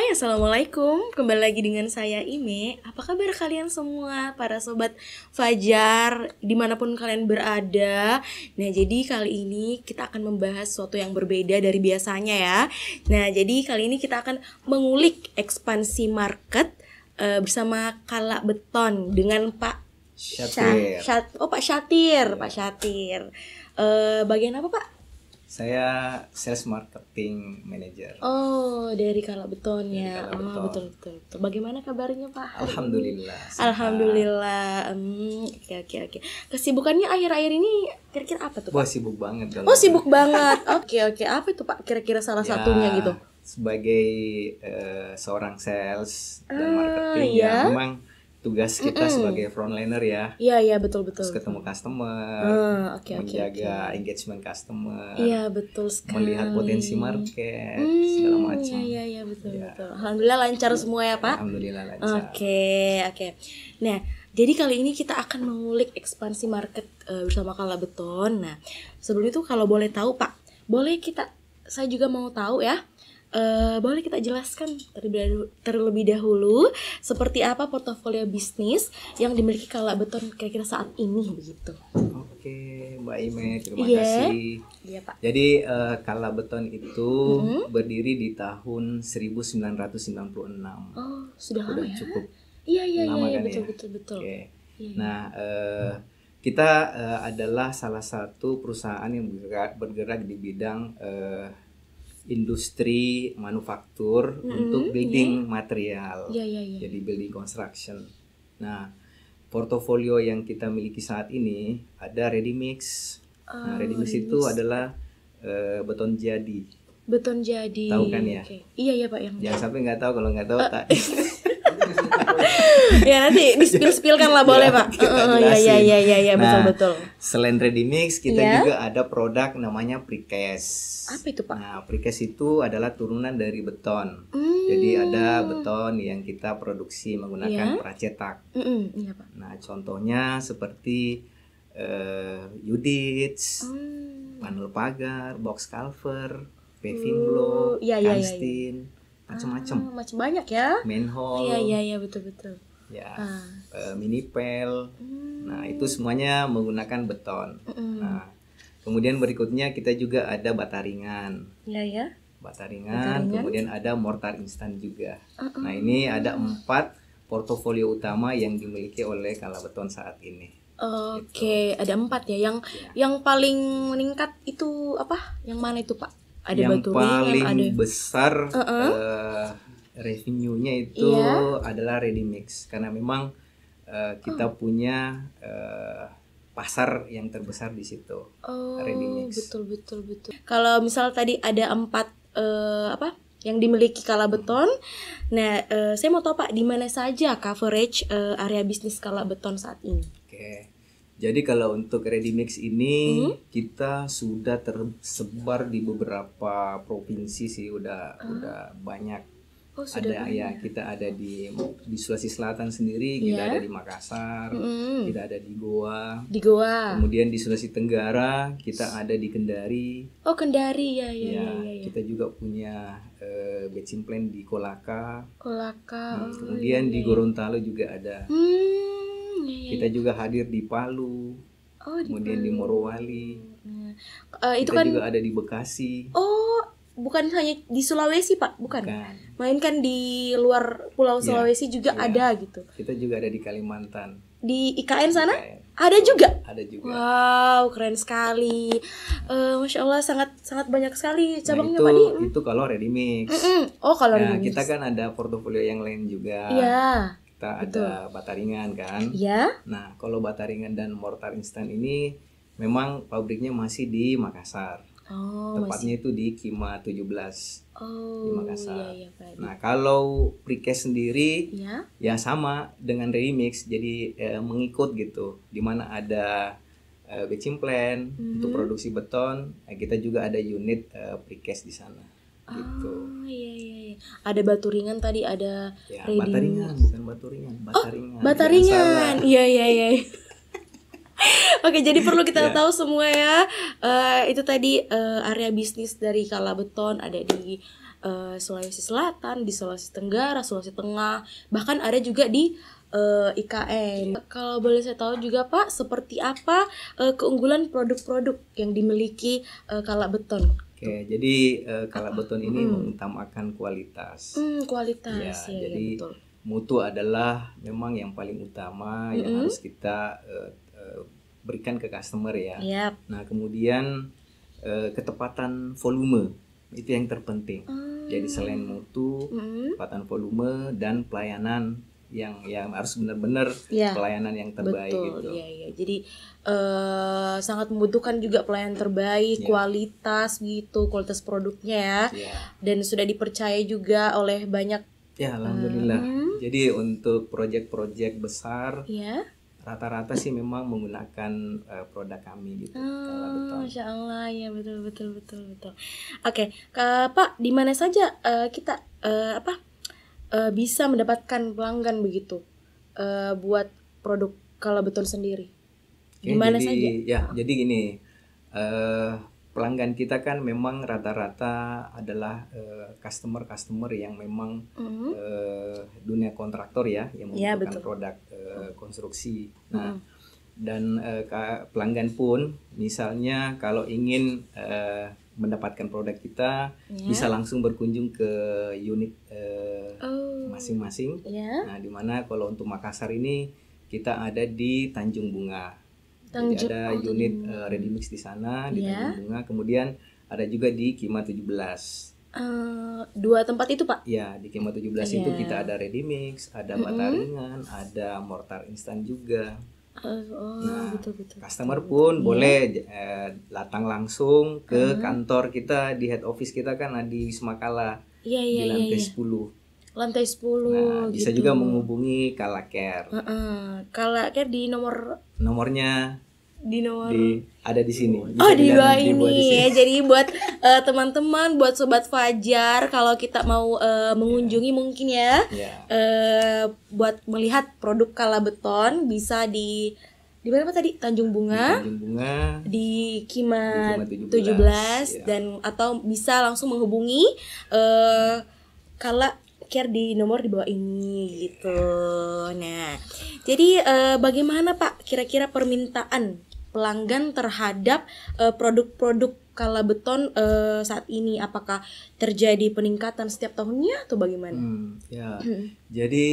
Hai, Assalamualaikum. Kembali lagi dengan saya Ime. Apa kabar kalian semua, para sobat Fajar, dimanapun kalian berada. Nah, jadi kali ini kita akan membahas sesuatu yang berbeda dari biasanya ya. Nah, jadi kali ini kita akan mengulik ekspansi market bersama Kala Beton dengan Pak Syatir. Pak Syatir. Pak Syatir. Bagian apa, Pak? Saya Sales Marketing Manager. Oh, dari Kala Beton ya. Dari Kala Beton. Betul. Bagaimana kabarnya, Pak? Alhamdulillah. Alhamdulillah. Oke. Kesibukannya akhir-akhir ini kira-kira apa tuh, Pak? Wah, sibuk banget dong. Oh, sibuk banget. Oke. Apa itu, Pak? Kira-kira salah satunya gitu. Sebagai seorang sales dan marketing ya. memang tugas kita sebagai frontliner ya. Iya, betul. Terus ketemu customer, menjaga engagement customer. Iya, betul sekali. Melihat potensi market, segala macam. Iya, betul. Alhamdulillah lancar semua ya, Pak. Alhamdulillah lancar. Oke. Nah, jadi kali ini kita akan mengulik ekspansi market bersama Kala Beton. Nah, sebelum itu kalau boleh tahu, Pak, saya juga mau tahu ya. Boleh kita jelaskan terlebih dahulu seperti apa portofolio bisnis yang dimiliki Kala Beton kira-kira saat ini begitu. Oke, Mbak Ime, terima kasih. Iya, Pak. Jadi Kala Beton itu berdiri di tahun 1996. Oh, sudah lama ya? Cukup. Iya, kan betul. Oke. Nah, kita adalah salah satu perusahaan yang bergerak di bidang industri manufaktur untuk building material. Jadi building construction. Nah, portofolio yang kita miliki saat ini ada ready mix. Nah, ready mix itu adalah beton jadi. Beton jadi. Tahu kan ya? Iya, Pak, yang. Jangan sampai nggak tahu, kalau nggak tahu tak. Ya, nanti di-spill-spillkan lah boleh, Pak. Iya, betul. Selain ready mix, kita juga ada produk namanya precast. Apa itu, Pak? Nah, precast itu adalah turunan dari beton. Jadi ada beton yang kita produksi menggunakan pracetak. Iya, Pak. Nah, contohnya seperti UDITS, panel pagar, box culvert, paving block, kanstin, macam-macam. Macam banyak ya. Manhole. Iya, betul. Ya, minipel. Nah, itu semuanya menggunakan beton. Nah, kemudian berikutnya kita juga ada bata ringan. Iya. Bata ringan, kemudian ada mortar instan juga. Nah, ini ada 4 portofolio utama yang dimiliki oleh Kala Beton saat ini. Oke, ada 4 ya. Yang paling meningkat itu apa? Yang mana itu, Pak? Ada yang batu paling ringan, ada besar revenue-nya itu adalah ready mix, karena memang kita punya pasar yang terbesar di situ. Ready mix. Betul. Kalau misal tadi ada 4 yang dimiliki Kala Beton. Nah, saya mau tahu, Pak, di mana saja coverage area bisnis Kala Beton saat ini? Oke. Jadi kalau untuk ready mix ini kita sudah tersebar di beberapa provinsi sih, udah banyak. Kita ada di Sulawesi Selatan sendiri, kita ada di Makassar, kita ada di Goa. Kemudian di Sulawesi Tenggara kita ada di Kendari. Oh, Kendari ya. Kita juga punya batching plant di Kolaka. Kemudian di Gorontalo juga ada. Kita juga hadir di Palu. Kemudian di Morowali. Kita juga ada di Bekasi. Oh, bukan hanya di Sulawesi, Pak, bukan. Melainkan di luar Pulau Sulawesi juga ada gitu. Kita juga ada di Kalimantan. Di IKN sana? Ada juga. Ada juga. Wow, keren sekali. Masya Allah, sangat banyak sekali cabangnya, Pak. Itu kalau ready mix. Oh, kalau ready mix. Kita kan ada portofolio yang lain juga. Iya. Kita ada bata ringan kan. Iya. Nah, kalau bata ringan dan mortar instan ini memang pabriknya masih di Makassar. Tepatnya itu di Kima 17 di Makassar. Nah, kalau precast sendiri ya sama dengan ready mix, jadi mengikut gitu. Di mana ada batching plant untuk produksi beton, kita juga ada unit precast di sana. Gitu. Iya. Ada batu ringan tadi, ada ready bata ringan, bukan batu ringan, bata ringan. Bata ringan. Iya. Oke, jadi perlu kita tahu semua ya. Itu tadi area bisnis dari Kala Beton ada di Sulawesi Selatan, di Sulawesi Tenggara, Sulawesi Tengah, bahkan ada juga di IKN. Kalau boleh saya tahu juga Pak, seperti apa keunggulan produk-produk yang dimiliki Kalak Beton? Oke, jadi Kalak Beton ini mengutamakan kualitas. Kualitas, ya, jadi betul. Mutu adalah memang yang paling utama yang harus kita berikan ke customer ya. Yep. Nah, kemudian ketepatan volume itu yang terpenting. Jadi selain mutu, ketepatan volume dan pelayanan yang harus benar-benar pelayanan yang terbaik. Betul, gitu. Iya. Jadi sangat membutuhkan juga pelayanan terbaik, kualitas gitu, kualitas produknya ya. Dan sudah dipercaya juga oleh banyak. Ya, alhamdulillah. Jadi untuk proyek-proyek besar, rata-rata sih memang menggunakan produk kami gitu. Masya Allah, ya betul. Oke, Pak, di mana saja kita bisa mendapatkan pelanggan begitu buat produk Kalak Beton sendiri? Di mana saja? Ya, jadi gini, pelanggan kita kan memang rata-rata adalah customer yang memang dunia kontraktor ya, yang membutuhkan produk konstruksi. Nah, dan pelanggan pun misalnya kalau ingin mendapatkan produk kita bisa langsung berkunjung ke unit masing-masing. Nah, dimana kalau untuk Makassar ini kita ada di Tanjung Bunga. Jadi ada unit ready mix di sana di Tanjung Bunga. Kemudian ada juga di Kima 17. Dua tempat itu Pak? Ya, di Kima 17 itu kita ada ready mix, ada bata ringan, ada mortar instan juga. Nah, betul. Customer pun boleh datang langsung ke kantor kita di head office kita kan di Wisma Kala di lantai 10. Lantai 10. Nah, bisa juga menghubungi Kalak Care. Kalak Care di nomornya ada di sini. Bisa di bawah ini ya. Jadi buat teman-teman, buat sobat Fajar, kalau kita mau mengunjungi mungkin ya, buat melihat produk Kalak Beton bisa di mana Pak tadi? Tanjung Bunga. Di Kima 17 dan atau bisa langsung menghubungi Kalak Care di nomor di bawah ini gitu. Nah, jadi bagaimana Pak kira-kira permintaan pelanggan terhadap produk-produk Kalak Beton saat ini? Apakah terjadi peningkatan setiap tahunnya atau bagaimana? Jadi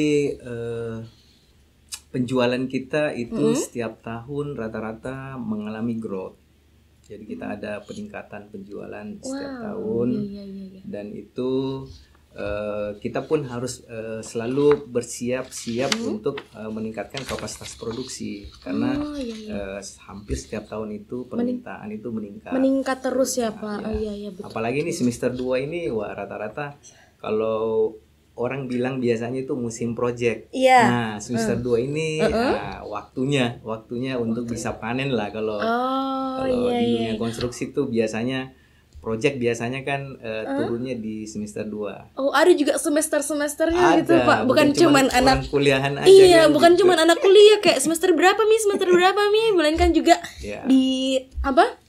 penjualan kita itu setiap tahun rata-rata mengalami growth. Jadi kita ada peningkatan penjualan setiap tahun. Dan itu kita pun harus selalu bersiap-siap untuk meningkatkan kapasitas produksi karena hampir setiap tahun itu permintaan itu meningkat terus ya Pak. Betul. Apalagi ini semester 2 ini rata-rata kalau orang bilang biasanya itu musim project. Nah, semester 2 ini waktunya untuk bisa panen lah kalau di dunia konstruksi itu biasanya project biasanya kan turunnya di semester 2. Oh, ada juga semester-semesternya gitu, Pak. Bukan cuman anak kuliahan aja. Bukan gitu. Cuman anak kuliah kayak semester berapa Mi, melainkan juga di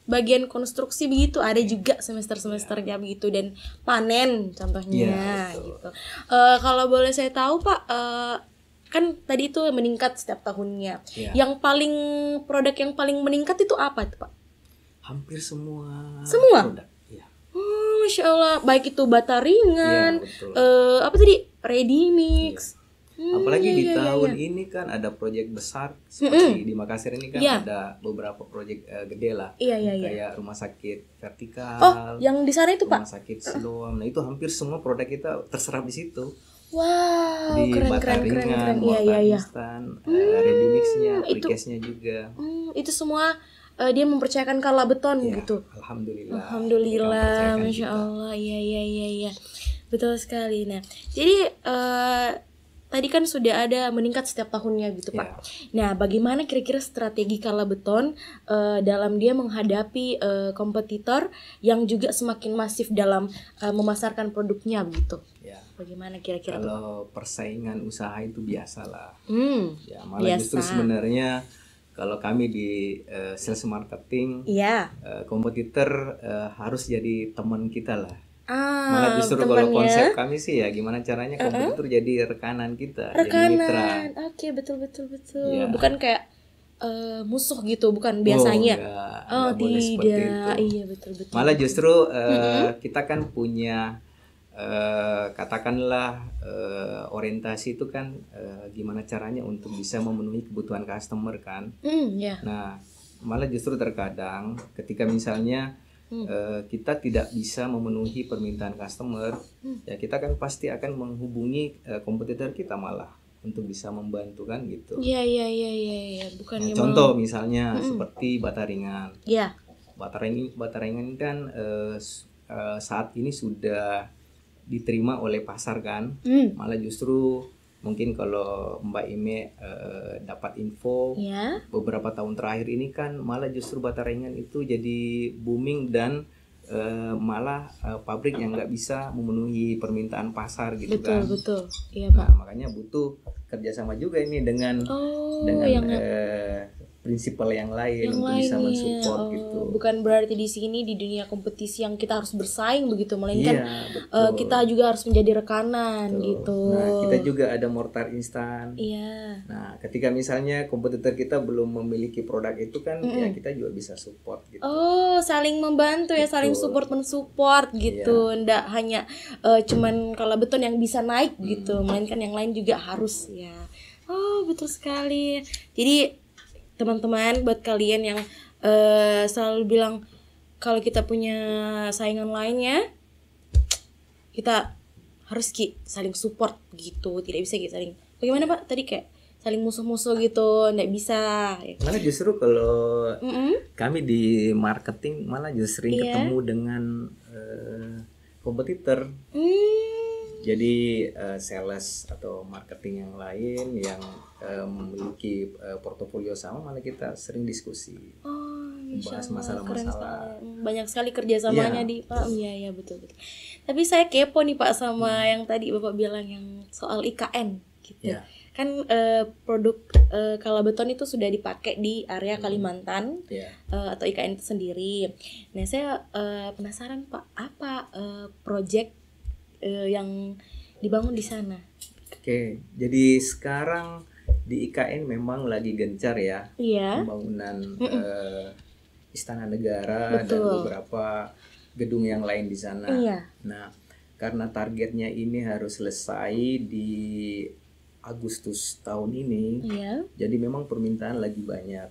bagian konstruksi begitu, ada juga semester-semesternya begitu dan panen contohnya gitu. Kalau boleh saya tahu, Pak, kan tadi itu meningkat setiap tahunnya. Yang produk yang paling meningkat itu apa itu, Pak? Hampir semua produk. Masya Allah, baik itu bata ringan, ready mix. Apalagi di tahun ini kan ada proyek besar seperti di Makassar ini kan ada beberapa proyek gede lah, kayak rumah sakit vertikal. Oh, yang di sana itu Pak? Rumah sakit Siloam. Nah, itu hampir semua produk kita terserap di situ. Wow, di bata ringan, mortar instan, ready mixnya, precast-nya juga. Itu semua dia mempercayakan Kalak Beton gitu. Alhamdulillah, Masya Allah. Iya. Betul sekali. Nah, jadi tadi kan sudah ada meningkat setiap tahunnya gitu Pak. Nah, bagaimana kira-kira strategi Kalak Beton dalam dia menghadapi kompetitor yang juga semakin masif dalam memasarkan produknya begitu? Bagaimana kira-kira? Kalau persaingan usaha itu biasalah. Malah justru sebenarnya kalau kami di sales marketing, kompetitor harus jadi teman kita lah. Malah justru kalau konsep kami sih ya gimana caranya kompetitor jadi rekanan kita, jadi mitra. Oke, betul. Ya. Bukan kayak musuh gitu, bukan biasanya. Enggak boleh seperti itu. Iya, betul. Malah justru kita kan punya katakanlah orientasi itu kan gimana caranya untuk bisa memenuhi kebutuhan customer kan. Yeah. Nah, malah justru terkadang ketika misalnya kita tidak bisa memenuhi permintaan customer, ya kita kan pasti akan menghubungi kompetitor kita malah untuk bisa membantu kan gitu. Iya. Bukannya contoh misalnya seperti Bataringan. Iya. Bataringan kan saat ini sudah diterima oleh pasar kan. Malah justru mungkin kalau Mbak Ime dapat info beberapa tahun terakhir ini kan malah justru Bataringan itu jadi booming dan malah pabrik yang nggak bisa memenuhi permintaan pasar gitu. Betul. Iya, Pak. Nah, makanya butuh kerjasama juga ini dengan prinsipal yang lain untuk bisa mensupport gitu. Bukan berarti di sini di dunia kompetisi yang kita harus bersaing begitu, melainkan kita juga harus menjadi rekanan gitu. Nah, kita juga ada mortar instan. Iya. Nah, ketika misalnya kompetitor kita belum memiliki produk itu kan ya kita juga bisa support gitu. Saling membantu ya, saling mensupport gitu. Nggak hanya cuman kalau beton yang bisa naik gitu, melainkan yang lain juga harus ya. Betul sekali. Jadi teman-teman, buat kalian yang selalu bilang kalau kita punya saingan lainnya, kita harus saling support gitu. Tidak bisa saling, bagaimana Pak tadi, kayak saling musuh-musuh gitu, nggak bisa. Malah justru kalau kami di marketing malah justru ketemu dengan kompetitor. Jadi sales atau marketing yang lain yang memiliki portofolio sama, malah kita sering diskusi, membahas masalah-masalah. Banyak sekali kerjasamanya di Pak. Iya betul. Tapi saya kepo nih Pak sama yang tadi Bapak bilang yang soal IKN gitu. Kan produk Kalabeton itu sudah dipakai di area Kalimantan atau IKN itu sendiri. Nah saya penasaran Pak, apa project yang dibangun di sana? Oke, jadi sekarang di IKN memang lagi gencar ya pembangunan Istana Negara dan beberapa gedung yang lain di sana. Nah, karena targetnya ini harus selesai di Agustus tahun ini, jadi memang permintaan lagi banyak.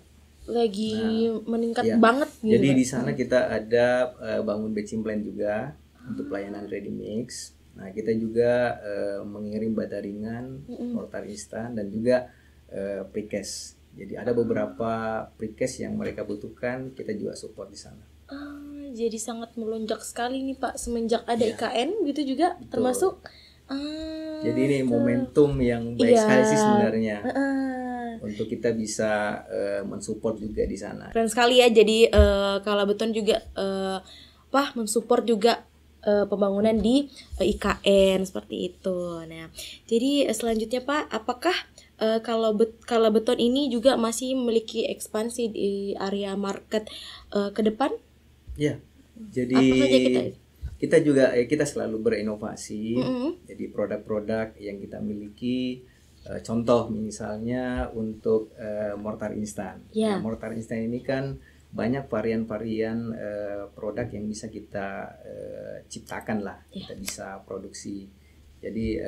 Meningkat banget gitu. Jadi di sana kita ada bangun batching plant juga untuk pelayanan ready mix. Nah, kita juga mengirim bataringan, mortar instan dan juga precast. Jadi ada beberapa precast yang mereka butuhkan, kita juga support di sana. Jadi sangat melonjak sekali nih Pak semenjak ada IKN gitu juga. Betul. Termasuk jadi ini momentum yang baik sekali sih sebenarnya. Untuk kita bisa mensupport juga di sana. Keren sekali ya. Jadi Kalabeton juga mensupport juga pembangunan di IKN seperti itu. Nah, jadi selanjutnya Pak, apakah Kalabeton ini juga masih memiliki ekspansi di area market ke depan? Ya, jadi kita juga kita selalu berinovasi. Jadi produk-produk yang kita miliki, contoh misalnya untuk mortar instan. Nah, mortar instan ini kan banyak varian-varian produk yang bisa kita ciptakan lah, kita bisa produksi. Jadi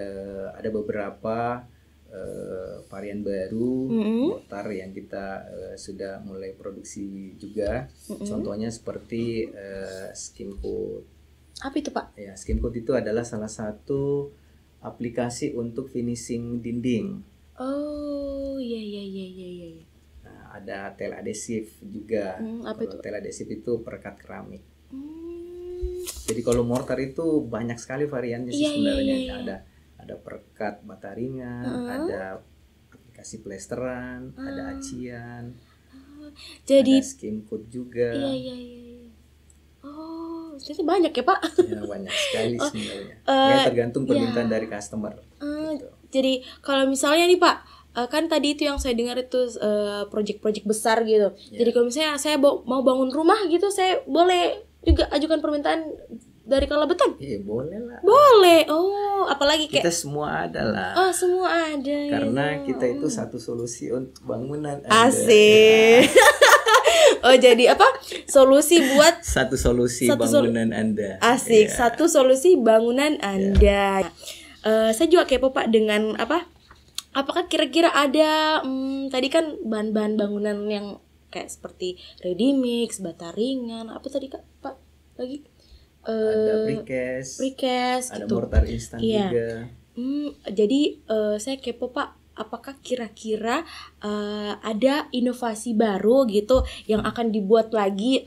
ada beberapa varian baru mortar yang kita sudah mulai produksi juga. Contohnya seperti skin coat. Apa itu Pak? Ya, skin coat itu adalah salah satu aplikasi untuk finishing dinding. Iya. Ada tel adhesif juga. Kalau tel adhesif itu perekat keramik. Jadi kalau mortar itu banyak sekali variannya sih sebenarnya. Ada perekat bataringan, ada aplikasi plesteran, ada acian, ada skin coat juga. Iya. Jadi banyak ya Pak? Ya, banyak sekali sebenarnya. Tergantung permintaan dari customer. Gitu. Jadi kalau misalnya nih Pak, kan tadi itu yang saya dengar itu project-project besar gitu. Jadi kalau misalnya saya mau bangun rumah gitu, saya boleh juga ajukan permintaan dari Kala Beton? Iya boleh lah. Boleh. Oh, apalagi kayak kita semua ada lah. Oh, semua ada. Karena kita itu satu solusi untuk bangunan Anda. Asik. Oh, jadi apa? Solusi buat satu solusi bangunan Anda. Asik, satu solusi bangunan Anda. Saya juga kepo Pak dengan apa? Apakah kira-kira ada tadi kan bahan-bahan bangunan yang kayak seperti ready mix, bata ringan, apa tadi Kak? Pak lagi? Ada precast, ada gitu. mortar instan juga. Jadi saya kepo Pak, apakah kira-kira ada inovasi baru gitu yang akan dibuat lagi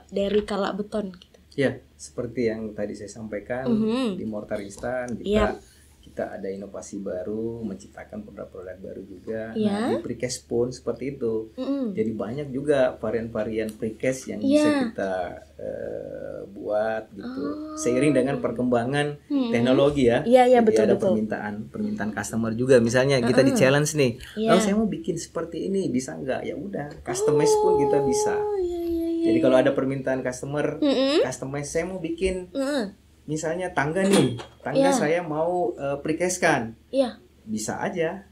dari Kala Beton gitu? Ya, seperti yang tadi saya sampaikan di mortar instan kita ada inovasi baru, menciptakan produk-produk baru juga. Nah, di precast pun seperti itu. Jadi banyak juga varian-varian precast yang bisa kita buat gitu. Seiring dengan perkembangan teknologi ya. Iya, betul, ada betul. permintaan customer juga. Misalnya kita di challenge nih, saya mau bikin seperti ini, bisa nggak? Ya udah, customize pun kita bisa. Jadi kalau ada permintaan customer, customize saya mau bikin misalnya tangga nih, saya mau precast-kan, bisa aja.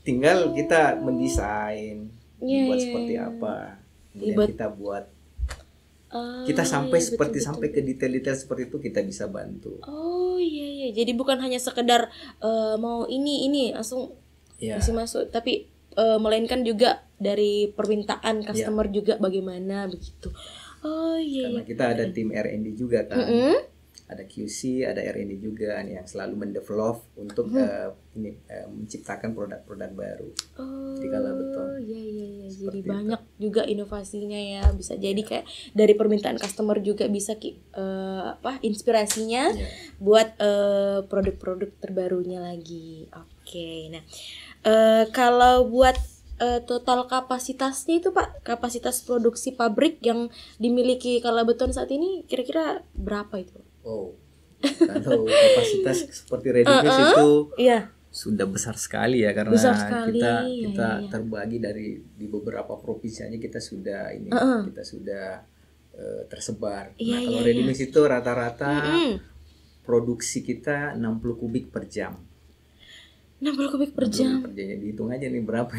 Tinggal kita mendesain, buat seperti apa, kemudian kita buat, kita sampai sampai ke detail-detail seperti itu kita bisa bantu. Oh iya, jadi bukan hanya sekedar mau ini langsung masih masuk, tapi melainkan juga dari permintaan customer juga bagaimana begitu. Oh iya. Karena kita ada tim R&D juga kan. Ada QC, ada R&D juga nih yang selalu mendevelop untuk menciptakan produk-produk baru di Kala Beton. Iya. Jadi banyak juga inovasinya ya. Bisa jadi kayak dari permintaan customer juga bisa inspirasinya buat produk-produk terbarunya lagi. Oke. Nah, kalau buat total kapasitasnya itu Pak, kapasitas produksi pabrik yang dimiliki Kala Beton saat ini kira-kira berapa itu? Oh, kalau kapasitas seperti ready mix itu sudah besar sekali ya, karena kita terbagi di beberapa provinsi aja kita sudah kita sudah tersebar. Kalau ready mix itu rata-rata produksi kita 60 kubik per jam. 60 kubik per jam. Jadi hitung aja nih berapa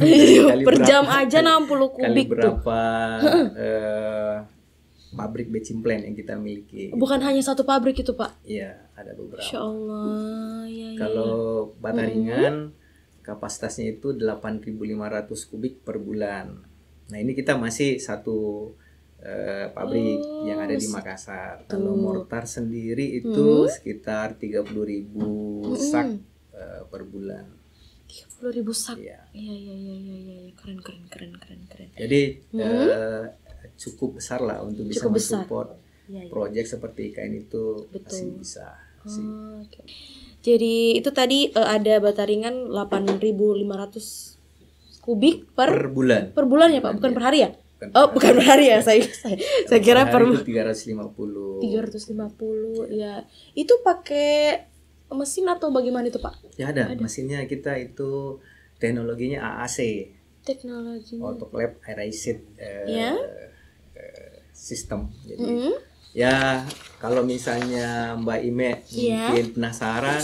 per jam aja 60 kubik kali berapa pabrik batching plant yang kita miliki. Bukan hanya satu pabrik itu Pak? Iya, ada beberapa. Insya Allah. Kalau bata ringan kapasitasnya itu 8.500 kubik per bulan. Nah ini kita masih satu pabrik yang ada di Makassar. Kalau mortar sendiri itu sekitar 30.000 sak per bulan. 30.000 sak. Iya. Keren. Jadi cukup besar lah untuk bisa mensupport proyek seperti IKN itu. Masih bisa sih. Okay. Jadi itu tadi ada bata ringan 8.500 kubik per bulan. Per bulan ya Pak, bukan per hari ya? Bukan per hari ya. Saya kira per 350 ya. Itu pakai mesin atau bagaimana itu Pak? Ya ada. Mesinnya kita itu teknologinya AAC. Teknologinya autoclave aerated sistem. Jadi ya kalau misalnya Mbak Ime mungkin penasaran,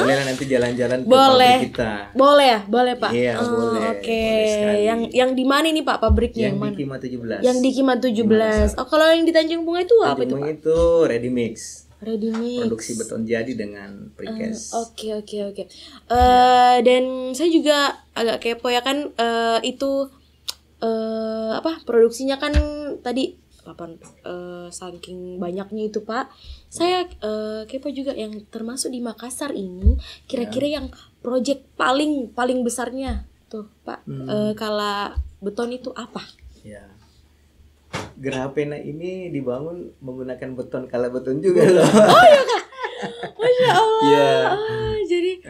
bolehlah nanti jalan-jalan ke pabrik kita. Boleh Pak. Iya, boleh. Oke. Yang di mana nih Pak pabriknya? Yang di Kima 17. Yang di Kima 17. Oh, kalau yang di Tanjung Bunga itu apa itu Pak? Itu ready mix. Produksi Produksi beton jadi dengan precast. Oke. Dan saya juga agak kepo ya kan, itu produksinya kan tadi saking banyaknya itu Pak. Saya kepo juga yang termasuk di Makassar ini kira-kira yang proyek paling besarnya tuh Pak, Kala Beton itu apa? Ya. Geraha Pena ini dibangun menggunakan beton Kala Beton juga loh. Oh iya Kak. Masya Allah. Iya. Jadi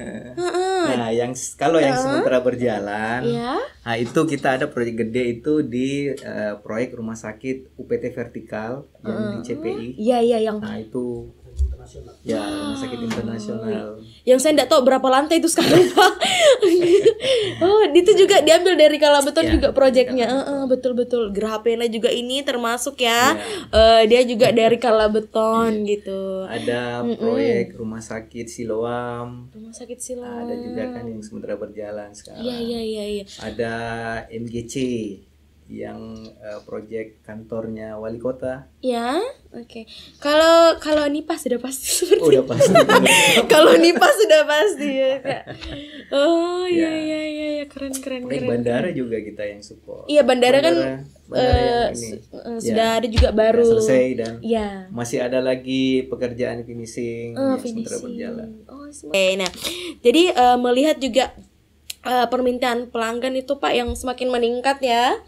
nah, yang sementara berjalan, nah itu kita ada proyek gede itu di proyek rumah sakit UPT vertikal yang di CPI. Iya yang. Nah itu Ya, rumah sakit internasional. Yang saya tidak tahu berapa lantai itu sekarang Pak. Oh, itu juga diambil dari Kala Beton ya, juga proyeknya. Betul-betul. Geraha Pena juga ini termasuk ya. Dia juga dari Kala Beton gitu. Ada proyek rumah sakit Siloam. Rumah sakit Siloam. Ada juga kan yang sementara berjalan sekarang. Iya. Ada MGC yang proyek kantornya wali kota. Ya, oke. Kalau Nipa sudah pasti seperti udah pasti. Kalau Nipa sudah pasti ya. Oh iya, keren. Bandara juga kita yang support. Iya, bandara kan bandara yang ini. Sudah ada juga baru. Selesai dan masih ada lagi pekerjaan finishing yang sementara berjalan. Nah, jadi melihat juga permintaan pelanggan itu Pak yang semakin meningkat ya.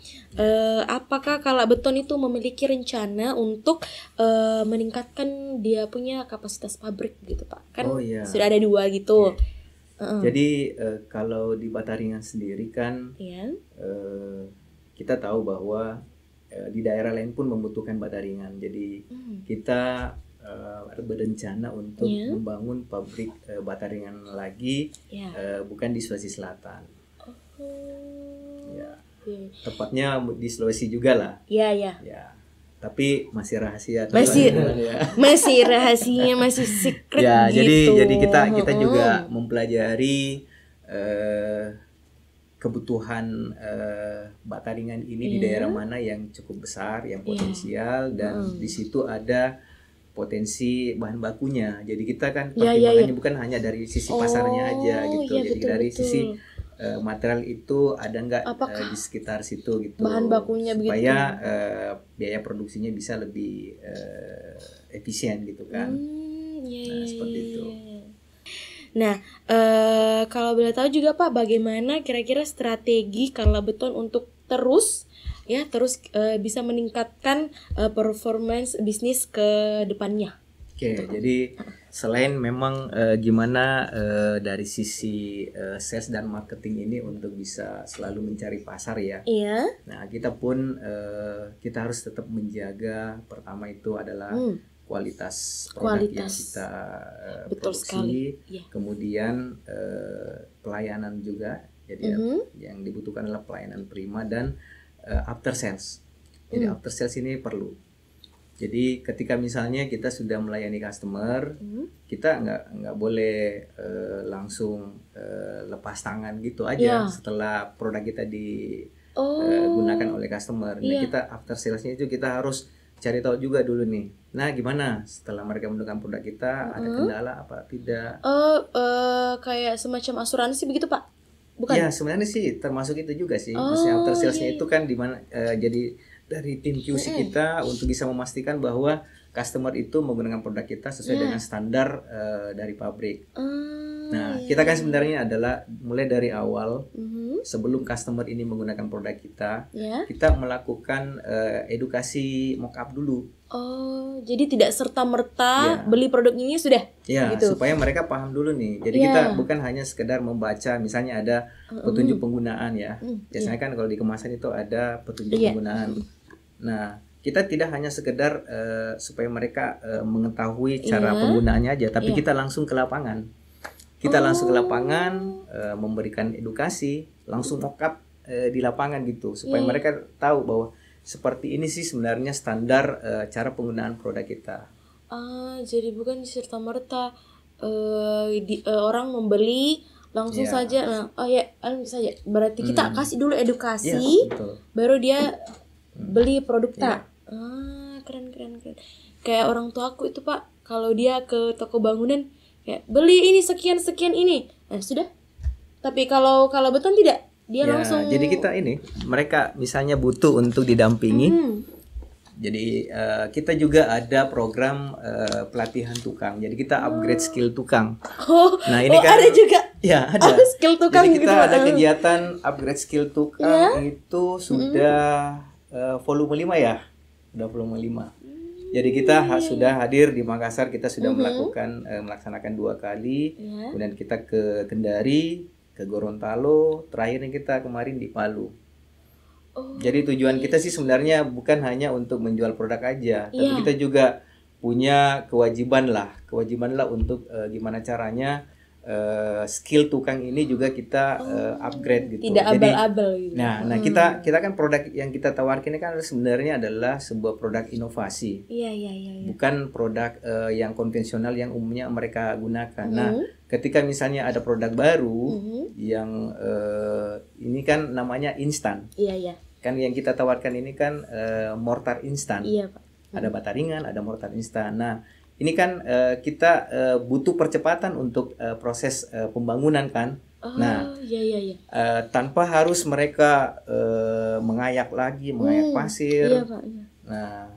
Apakah Kala Beton itu memiliki rencana untuk meningkatkan dia punya kapasitas pabrik gitu Pak? Kan sudah ada 2 gitu. Jadi kalau di Bataringan sendiri kan kita tahu bahwa di daerah lain pun membutuhkan Bataringan. Jadi kita berencana untuk membangun pabrik Bataringan lagi, bukan di Sulawesi Selatan. Tepatnya di Sulawesi juga lah. Iya. Tapi masih rahasia. Masih rahasia, masih secret gitu. Jadi kita juga mempelajari kebutuhan Bataringan ini di daerah mana yang cukup besar, yang potensial, dan di situ ada potensi bahan bakunya. Jadi kita kan pertimbangannya bukan hanya dari sisi pasarnya aja gitu. Jadi dari sisi material itu ada nggak di sekitar situ gitu. Bahan bakunya supaya biaya produksinya bisa lebih efisien gitu kan. Seperti itu. Nah, kalau boleh tahu juga Pak, bagaimana kira-kira strategi Kala Beton untuk terus bisa meningkatkan performance bisnis ke depannya? Jadi selain memang gimana dari sisi sales dan marketing ini untuk bisa selalu mencari pasar ya. Nah, kita pun kita harus tetap menjaga, pertama itu adalah kualitas produk yang kita produksi. Kemudian pelayanan juga. Jadi yang dibutuhkan adalah pelayanan prima dan after sales. Jadi after sales ini perlu. Jadi ketika misalnya kita sudah melayani customer, kita nggak boleh langsung lepas tangan gitu aja setelah produk kita digunakan oleh customer. Nah, kita after salesnya itu kita harus cari tahu juga dulu nih. Nah, gimana setelah mereka menggunakan produk kita, ada kendala apa tidak? Kayak semacam asuransi begitu Pak? Bukan? Ya, sebenarnya sih termasuk itu juga sih. Maksudnya after salesnya itu kan di mana jadi dari tim QC kita untuk bisa memastikan bahwa customer itu menggunakan produk kita sesuai dengan standar dari pabrik. Nah, kita kan sebenarnya adalah mulai dari awal sebelum customer ini menggunakan produk kita, kita melakukan edukasi mock-up dulu. Jadi tidak serta-merta beli produk ini sudah gitu. Supaya mereka paham dulu nih. Jadi kita bukan hanya sekedar membaca, misalnya ada petunjuk penggunaan ya. Biasanya kan kalau di kemasan itu ada petunjuk penggunaan. Nah, kita tidak hanya sekedar supaya mereka mengetahui cara penggunaannya aja, tapi kita langsung ke lapangan. Kita langsung ke lapangan memberikan edukasi, langsung mock-up di lapangan gitu, supaya mereka tahu bahwa seperti ini sih sebenarnya standar cara penggunaan produk kita. Jadi bukan serta-merta orang membeli langsung saja. Saja. Berarti kita kasih dulu edukasi, baru dia beli produk tak. Keren. Kayak orang tua aku itu Pak, kalau dia ke toko bangunan kayak beli ini sekian ini, sudah. Tapi kalau Beton tidak, dia langsung. Jadi kita mereka misalnya butuh untuk didampingi. Jadi kita juga ada program pelatihan tukang. Jadi kita upgrade skill tukang. Nah, ini kan ada juga. Ya, ada. Skill tukang. Jadi kita gitu, ada kegiatan upgrade skill tukang itu sudah volume 5 ya. Udah volume 5. Jadi kita sudah hadir di Makassar, kita sudah melaksanakan 2 kali. Kemudian kita ke Kendari, ke Gorontalo, terakhirnya kita kemarin di Palu. Jadi tujuan kita sih sebenarnya bukan hanya untuk menjual produk aja, tapi kita juga punya kewajiban lah untuk gimana caranya skill tukang ini juga kita upgrade gitu. Tidak abal-abal gitu. Nah kita kan produk yang kita tawarkan ini kan sebenarnya adalah sebuah produk inovasi. Iya. Bukan produk yang konvensional yang umumnya mereka gunakan. Nah, ketika misalnya ada produk baru yang ini kan namanya instan. Iya. Kan yang kita tawarkan ini kan mortar instan. Iya, Pak. Ada bata ringan, ada mortar instan. Nah, ini kan kita butuh percepatan untuk proses pembangunan kan. Iya. Tanpa harus mereka mengayak pasir. Iya, Pak. Iya. Nah,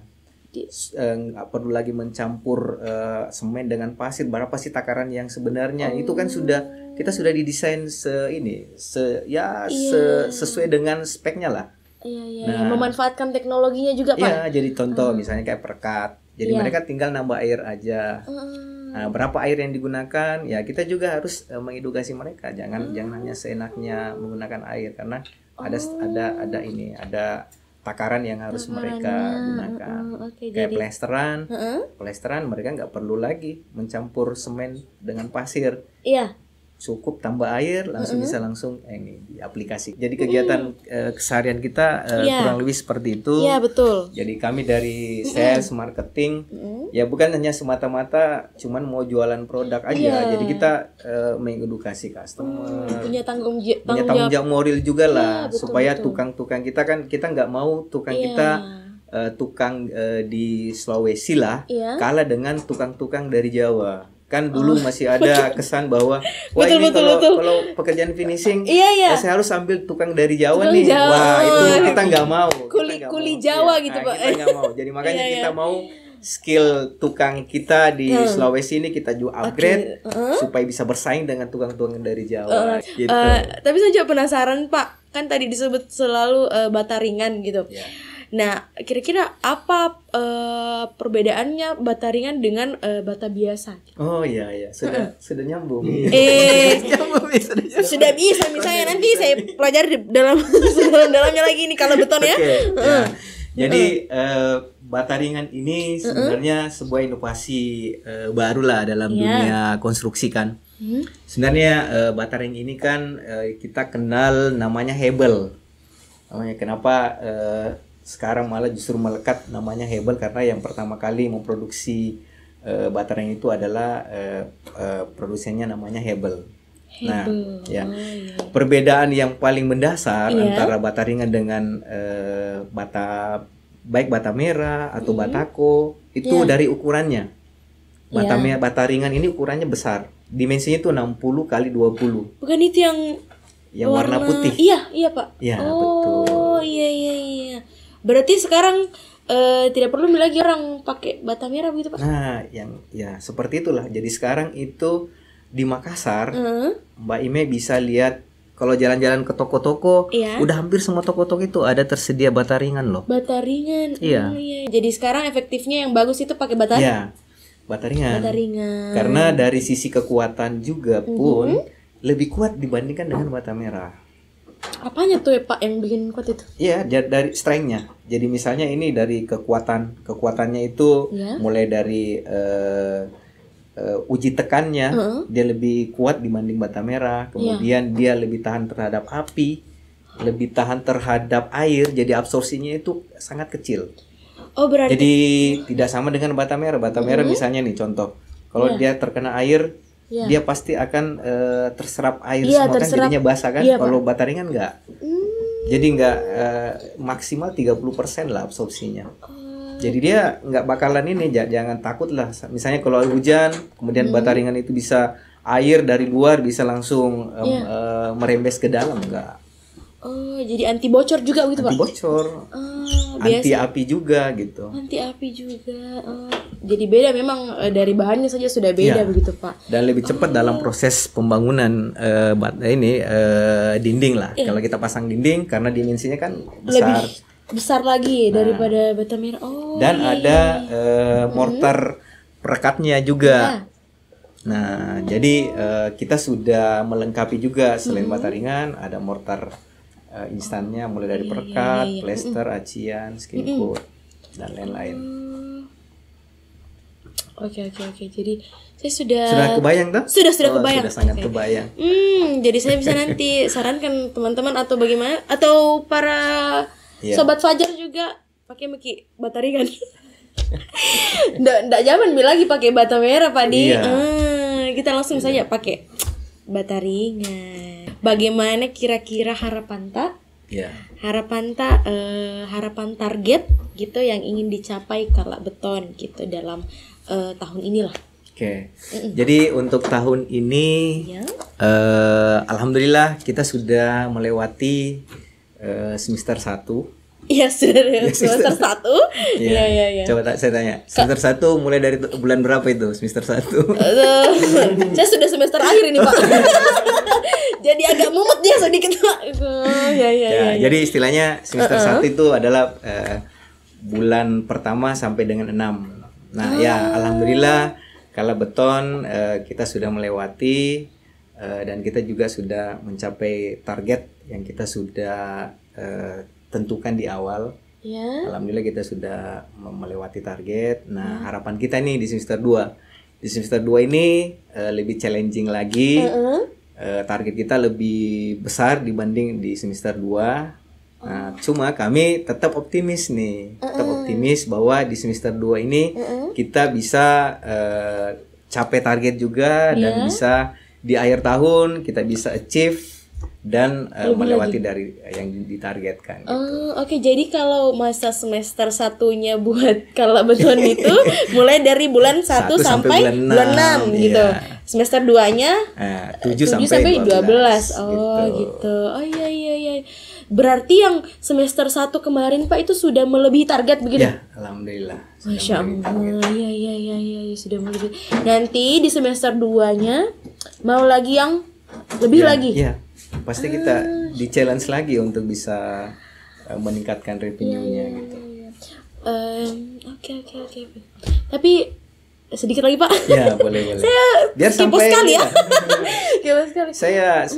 nggak perlu lagi mencampur semen dengan pasir. Berapa sih takaran yang sebenarnya? Itu kan kita sudah didesain sesuai dengan speknya lah. Iya. Memanfaatkan teknologinya juga, Pak. Iya, jadi contoh misalnya kayak perekat. Jadi mereka tinggal nambah air aja. Nah, berapa air yang digunakan? Ya kita juga harus mengedukasi mereka. Jangan hanya seenaknya menggunakan air karena ada takaran yang harus mereka gunakan. Kayak plesteran mereka nggak perlu lagi mencampur semen dengan pasir. Iya. Cukup tambah air bisa langsung ini diaplikasi. Jadi kegiatan keseharian kita kurang lebih seperti itu. Iya, betul. Jadi kami dari sales marketing ya bukan hanya semata-mata cuman mau jualan produk aja. Jadi kita mengedukasi customer. Punya tanggung jawab moral juga lah supaya betul. tukang kita kan kita nggak mau kita tukang di Sulawesi lah kalah dengan tukang-tukang dari Jawa. Kan dulu masih ada kesan bahwa ini kalau pekerjaan finishing saya harus ambil tukang dari Jawa nih. Wah, itu kita nggak mau. Kuli Jawa gitu, Pak. Kita nggak mau. Jadi makanya kita mau skill tukang kita di Sulawesi ini kita juga upgrade supaya bisa bersaing dengan tukang-tukang dari Jawa. Gitu. Tapi saya juga penasaran, Pak. Kan tadi disebut selalu bata ringan gitu. Nah, kira-kira apa perbedaannya bata ringan dengan bata biasa? Oh iya, sudah nyambung. Sudah bisa misalnya nanti saya pelajari dalamnya lagi nih kalau beton ya. Jadi bata ringan ini sebenarnya sebuah inovasi baru lah dalam dunia konstruksi kan. Sebenarnya bata ring ini kan kita kenal namanya Hebel. Kenapa sekarang malah justru melekat namanya Hebel karena yang pertama kali memproduksi bata ring itu adalah produsennya namanya Hebel. Nah, perbedaan yang paling mendasar antara bata ringan dengan baik bata merah atau batako itu dari ukurannya. Bata ringan ini ukurannya besar, dimensinya itu 60 kali 20. Bukan itu yang warna putih? Iya Pak. Iya, betul. Iya. Berarti sekarang tidak perlu lagi orang pakai bata merah begitu, Pak? Nah, seperti itulah. Jadi sekarang itu di Makassar, Mbak Ime bisa lihat kalau jalan-jalan ke toko-toko, udah hampir semua toko-toko itu ada tersedia bata ringan loh. Bata ringan. Iya. Jadi sekarang efektifnya yang bagus itu pakai bata. Iya. Bata ringan. Karena dari sisi kekuatan juga pun lebih kuat dibandingkan dengan bata merah. Apanya tuh ya Pak yang bikin kuat itu? Iya, dari strength-nya. Jadi misalnya ini dari kekuatannya itu mulai dari uji tekannya dia lebih kuat dibanding bata merah. Kemudian dia lebih tahan terhadap api, lebih tahan terhadap air. Jadi absorpsinya itu sangat kecil. Oh, berarti jadi tidak sama dengan bata merah. Bata merah misalnya nih contoh, kalau dia terkena air dia pasti akan terserap air semua kan jadinya basah kan. Kalau bata ringan enggak. Jadi enggak maksimal 30% lah absorpsinya. Jadi dia enggak bakalan ini, jangan takut lah. Misalnya kalau hujan, kemudian bata ringan itu bisa air dari luar bisa langsung merembes ke dalam enggak. Oh, jadi anti bocor juga gitu, Pak? Anti bocor. Anti api juga gitu. Anti api juga. Jadi beda memang dari bahannya saja sudah beda begitu, Pak. Dan lebih cepat dalam proses pembangunan dinding lah. Kalau kita pasang dinding karena dimensinya kan besar. Lebih besar lagi daripada bata merah. Oh. Dan ada mortar perekatnya juga. Nah, jadi kita sudah melengkapi juga selain bata ringan ada mortar instannya mulai dari perekat, plester, acian, skin coat dan lain-lain. Oke. Jadi saya sudah kebayang tuh? Sudah kebayang. Sudah sangat kebayang. Jadi saya bisa nanti sarankan teman-teman atau bagaimana, atau para sobat Fajar juga pakai bata ringan. Nggak zaman lagi pakai bata merah Pak Di. Kita langsung saja pakai bata ringan. Bagaimana kira-kira harapan tak? Harapan target gitu yang ingin dicapai Kalak Beton gitu dalam tahun inilah. Jadi untuk tahun ini alhamdulillah kita sudah melewati semester 1. Iya, sudah semester 1. Iya. Coba saya tanya, semester 1 mulai dari bulan berapa itu semester 1? Saya sudah semester akhir ini Pak. Jadi agak mumet dia sedikit Pak. Jadi istilahnya semester 1 itu adalah bulan pertama sampai dengan 6. Nah alhamdulillah Kalak Beton kita sudah melewati dan kita juga sudah mencapai target yang kita sudah tentukan di awal. Alhamdulillah kita sudah melewati target. Nah harapan kita nih di semester 2. Di semester 2 ini lebih challenging lagi. Target kita lebih besar dibanding di semester 2. Nah, cuma kami tetap optimis nih. Tetap optimis bahwa di semester 2 ini kita bisa capai target juga dan bisa di akhir tahun kita bisa achieve dan melewati dari yang ditargetkan gitu. Oke. Jadi kalau masa semester 1-nya buat Kalak Beton itu mulai dari bulan 1 sampai bulan 6 gitu. Semester 2-nya 7 sampai 12. Gitu. Iya. Berarti yang semester 1 kemarin Pak itu sudah melebihi target begitu? Ya, alhamdulillah. Masya Allah. Iya, sudah melebihi. Nanti di semester 2-nya mau lagi yang lebih lagi? Iya. Pasti kita di challenge lagi untuk bisa meningkatkan revenue-nya gitu. Oke. Tapi sedikit lagi Pak. Ya boleh. Saya biar kepo sampai sekali ya. Kepo sekali. Saya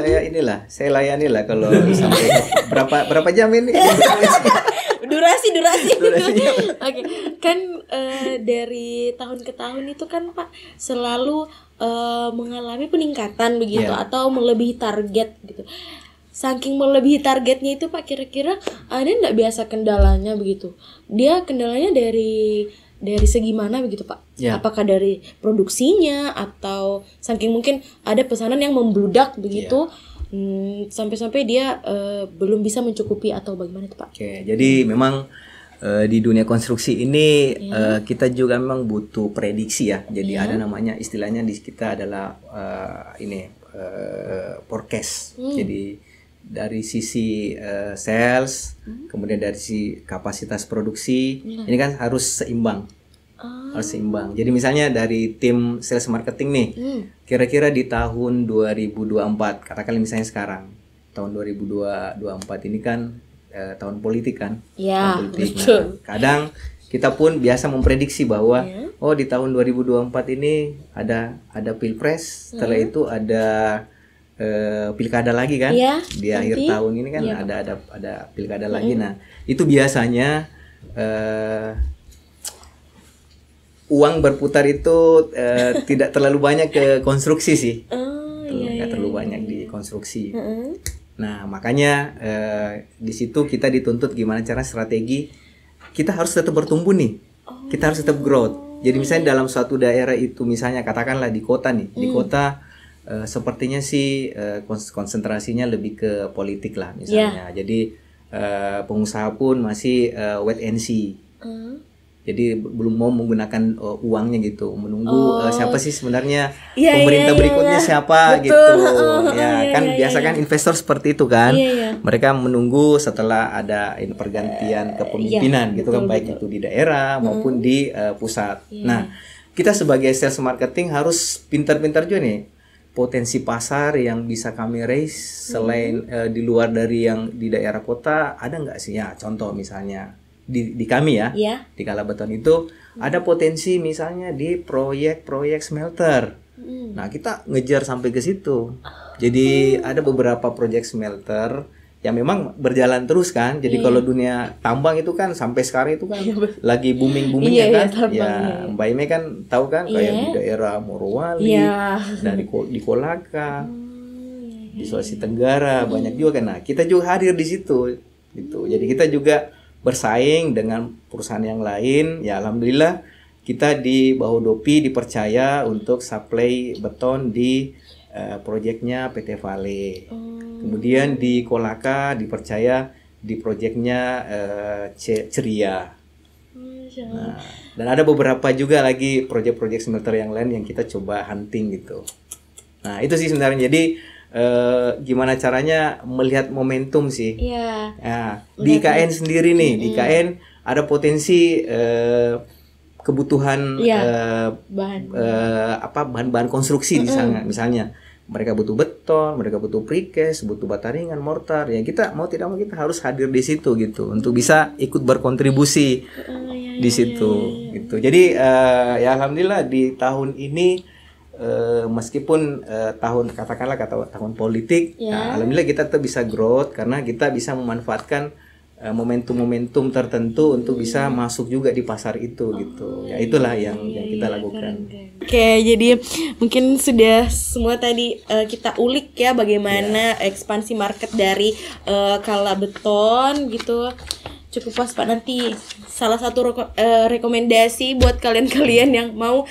layani lah kalau sampai berapa jam ini? Durasi. Oke. Kan dari tahun ke tahun itu kan Pak selalu mengalami peningkatan begitu atau melebihi target gitu. Saking melebihi targetnya itu Pak, kira-kira ada nggak biasa kendalanya begitu? Dia kendalanya dari segi mana begitu Pak? Apakah dari produksinya atau saking mungkin ada pesanan yang membludak begitu sampai-sampai dia belum bisa mencukupi atau bagaimana itu Pak? Jadi memang di dunia konstruksi ini kita juga memang butuh prediksi ya. Jadi ada namanya istilahnya di kita adalah forecast. Jadi dari sisi sales, kemudian dari sisi kapasitas produksi, ini kan harus seimbang. Harus seimbang. Jadi misalnya dari tim sales marketing nih, kira-kira di tahun 2024, katakan misalnya sekarang, tahun 2024 ini kan tahun politik kan, tahun politik. Nah, kadang kita pun biasa memprediksi bahwa di tahun 2024 ini ada pilpres, setelah itu ada pilkada lagi kan, di akhir tahun ini kan ada pilkada lagi. Nah itu biasanya uang berputar itu tidak terlalu banyak ke konstruksi sih, nggak terlalu banyak di konstruksi. Nah makanya di situ kita dituntut gimana cara strategi kita harus tetap bertumbuh nih, kita harus tetap growth. Jadi misalnya dalam suatu daerah itu, misalnya katakanlah di kota nih, di kota sepertinya sih konsentrasinya lebih ke politik lah misalnya. Jadi pengusaha pun masih wait and see. Jadi belum mau menggunakan uangnya gitu, menunggu siapa sih sebenarnya pemerintah berikutnya siapa gitu. Biasa kan investor seperti itu kan. Mereka menunggu setelah ada pergantian kepemimpinan gitu kan, baik itu di daerah maupun di pusat. Nah, kita sebagai sales marketing harus pintar-pintar juga nih. Potensi pasar yang bisa kami raise selain di luar dari yang di daerah kota, ada nggak sih ya? Contoh misalnya di kami ya, di Kalak Beton itu ada potensi misalnya di proyek-proyek smelter. Nah kita ngejar sampai ke situ. Jadi ada beberapa proyek smelter ya memang berjalan terus kan. Jadi kalau dunia tambang itu kan sampai sekarang itu kan lagi booming-boomingnya kan. Ya Mbak Ime kan tahu kan kayak di daerah Morowali, di Kolaka, di Sulawesi Tenggara banyak juga kan. Nah, kita juga hadir di situ gitu. Jadi kita juga bersaing dengan perusahaan yang lain. Ya alhamdulillah kita di Bahu Dopi dipercaya untuk supply beton di proyeknya PT Vale. Kemudian di Kolaka dipercaya di proyeknya Ceria. Nah, dan ada beberapa juga lagi proyek-proyek smelter yang lain yang kita coba hunting gitu. Nah itu sih sebenarnya. Jadi gimana caranya melihat momentum sih. Nah, di IKN sendiri nih, di IKN ada potensi kebutuhan bahan-bahan konstruksi di sana, misalnya mereka butuh beton, mereka butuh precast, butuh bata ringan, mortar. Ya kita mau tidak mau kita harus hadir di situ gitu untuk bisa ikut berkontribusi di situ gitu. Jadi ya alhamdulillah di tahun ini meskipun katakanlah tahun politik, nah, alhamdulillah kita tetap bisa growth karena kita bisa memanfaatkan momentum-momentum tertentu untuk bisa masuk juga di pasar itu gitu. Ya itulah yang kita lakukan. Oke, jadi mungkin sudah semua tadi kita ulik ya bagaimana ekspansi market dari Kala Beton gitu. Cukup pas Pak, nanti salah satu rekomendasi buat kalian-kalian yang mau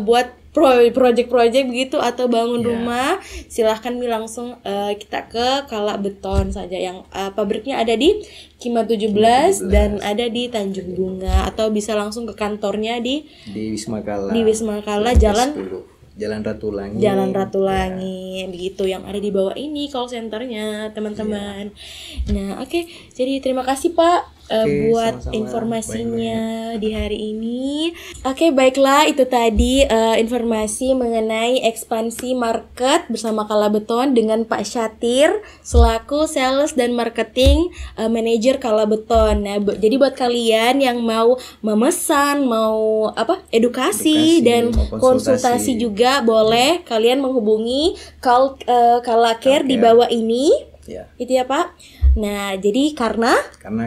buat project-project begitu atau bangun rumah, silahkan langsung kita ke Kala Beton saja yang pabriknya ada di Kima 17 dan ada di Tanjung Bunga, atau bisa langsung ke kantornya di Wisma Kala. Di Wisma Kala Jalan Ratulangi. Jalan Ratulangi begitu, yang ada di bawah ini call centernya teman-teman. Nah, oke. Jadi terima kasih Pak buat sama-sama informasinya di hari ini. Oke, baiklah, itu tadi informasi mengenai ekspansi market bersama Kala Beton dengan Pak Syatir selaku sales dan marketing manager Kala Beton. Nah, jadi buat kalian yang mau memesan, mau edukasi dan konsultasi juga boleh kalian menghubungi Kala Care di bawah ini. Itu ya Pak. Nah, jadi karena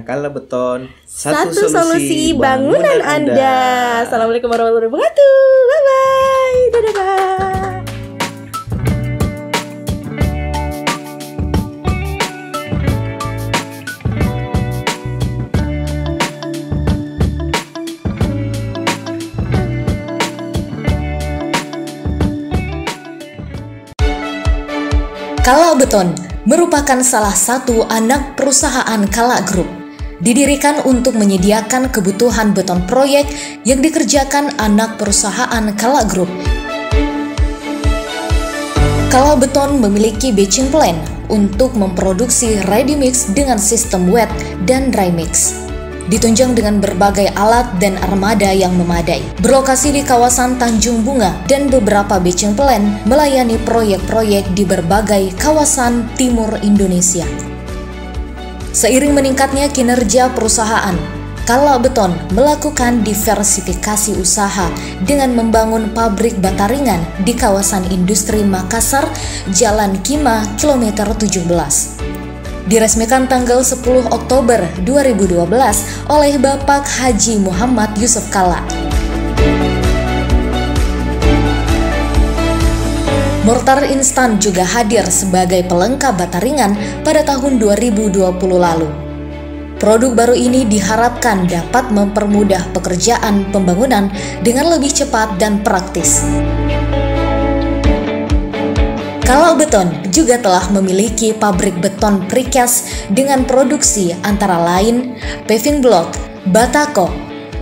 Kala Beton satu solusi bangunan Anda. Assalamualaikum warahmatullahi wabarakatuh. Bye bye. Dadah Pak. Kala Beton merupakan salah satu anak perusahaan Kala Group. Didirikan untuk menyediakan kebutuhan beton proyek yang dikerjakan anak perusahaan Kala Group. Kala Beton memiliki batching plan untuk memproduksi ready mix dengan sistem wet dan dry mix. Ditunjang dengan berbagai alat dan armada yang memadai. Berlokasi di kawasan Tanjung Bunga dan beberapa batching plan melayani proyek-proyek di berbagai kawasan timur Indonesia. Seiring meningkatnya kinerja perusahaan, Kala Beton melakukan diversifikasi usaha dengan membangun pabrik bata ringan di kawasan industri Makassar, Jalan Kima, kilometer 17. Diresmikan tanggal 10 Oktober 2012 oleh Bapak Haji Muhammad Yusuf Kala. Mortar instan juga hadir sebagai pelengkap bata ringan pada tahun 2020 lalu. Produk baru ini diharapkan dapat mempermudah pekerjaan pembangunan dengan lebih cepat dan praktis. Kala Beton juga telah memiliki pabrik beton precast dengan produksi antara lain paving block, batako,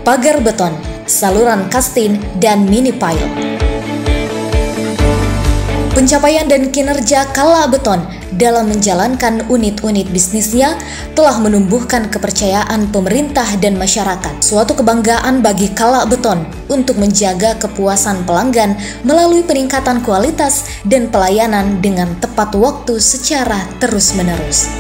pagar beton, saluran kastin, dan mini pile. Pencapaian dan kinerja Kala Beton dalam menjalankan unit-unit bisnisnya telah menumbuhkan kepercayaan pemerintah dan masyarakat. Suatu kebanggaan bagi Kala Beton untuk menjaga kepuasan pelanggan melalui peningkatan kualitas dan pelayanan dengan tepat waktu secara terus-menerus.